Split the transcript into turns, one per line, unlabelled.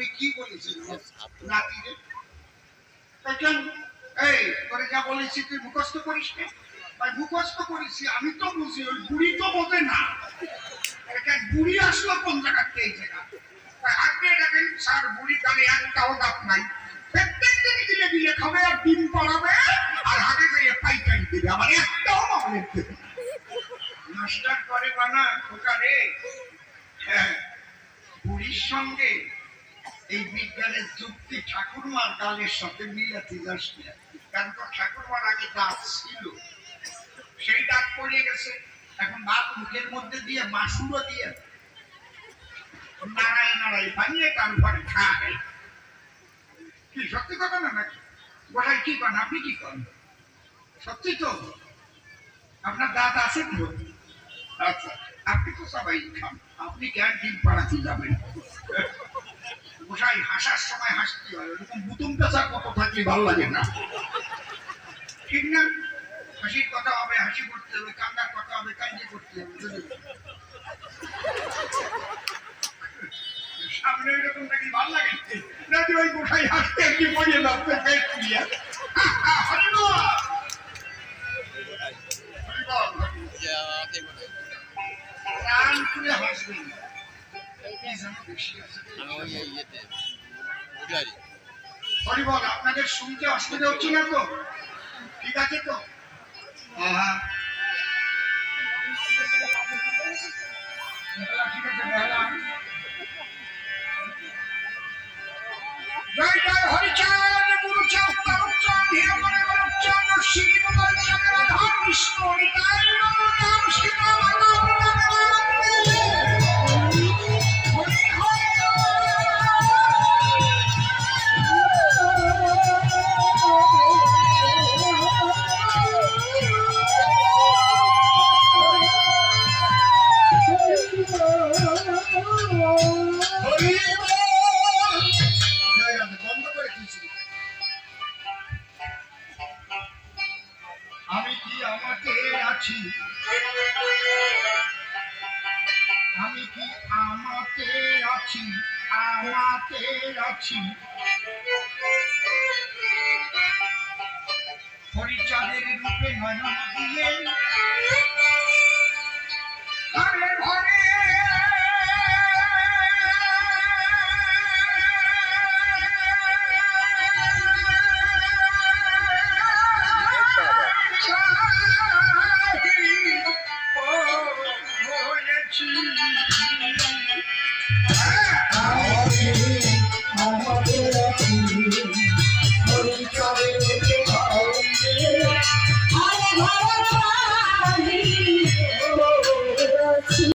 আপনি কি বলেছেন নাতিরে? দেখেন এই তোরে যা বলেছি তুই মুখস্থ করিস না? ভাই মুখস্থ করেছি, আমি তো বুঝি, ওই বুড়ি তো বোঝে না। বুড়ি আসলো কোন জায়গা থেকে এই জায়গা? আপনি দেখেন স্যার বুড়ি কালে একটাও দাঁত নাই, প্রত্যেক দিন দিলে দিলে খাবে আর ডিম পড়াবে আর হাতে গিয়ে পাইকারি দেবে, আমার একটাও মামলেট দেবে মাস্টার করে বানা খোকা রে। হ্যাঁ, বুড়ির সঙ্গে এই বিজ্ঞানের যুক্তি ঠাকুরমার গালের সাথে মিলাতে যাস না, কারণ তো ঠাকুরমার আগে দাঁত ছিল, সেই দাঁত পড়ে গেছে, এখন দাঁত মুখের মধ্যে দিয়ে মাসুরও দিয়ে নাড়ায় নাড়ায় বানিয়ে তারপরে খায়। কি সত্যি কথা না নাকি? গোসাই কি করেন, আপনি কি করেন? সত্যি তো? আপনার দাঁত আছে তো? আচ্ছা, আপনি তো সবাই খান, আপনি কেন ডিম পাড়াতে যাবেন? গোসাই হাসার সময় হাসতে হয়, ওরকম বুতুম পেঁচার কত থাকলে ভালো লাগে না, ঠিক না? হাসির কথা হবে হাসি করতে হবে, কান্নার কথা হবে কান্দি করতে হবে। সামনে এরকম নাকি ভালো লাগে নাকি? ওই গোসাই হাসতে একটি পড়িয়ে যাচ্ছে পেট নিয়ে। প্রাণ খুলে হাসবেন। হরিবল, আপনাদের শুনতে অসুবিধা হচ্ছে না তো? ঠিক আছে তো? হ্যাঁ ঠিক আছে। জয় জয় হরিচাঁদ গুরুচাঁদ তারকচাঁদ হীরমণি গরকচাঁদ শ্রী গোপাল চাঁদ রাধা কৃষ্ণ নিতাই নম নাম সীতা মাতা আমি কি আমাতে আছি, আমি কি আমাতে আছি, আমাতে আছি হরিচাঁদের রূপে নয়ন দিয়ে আরে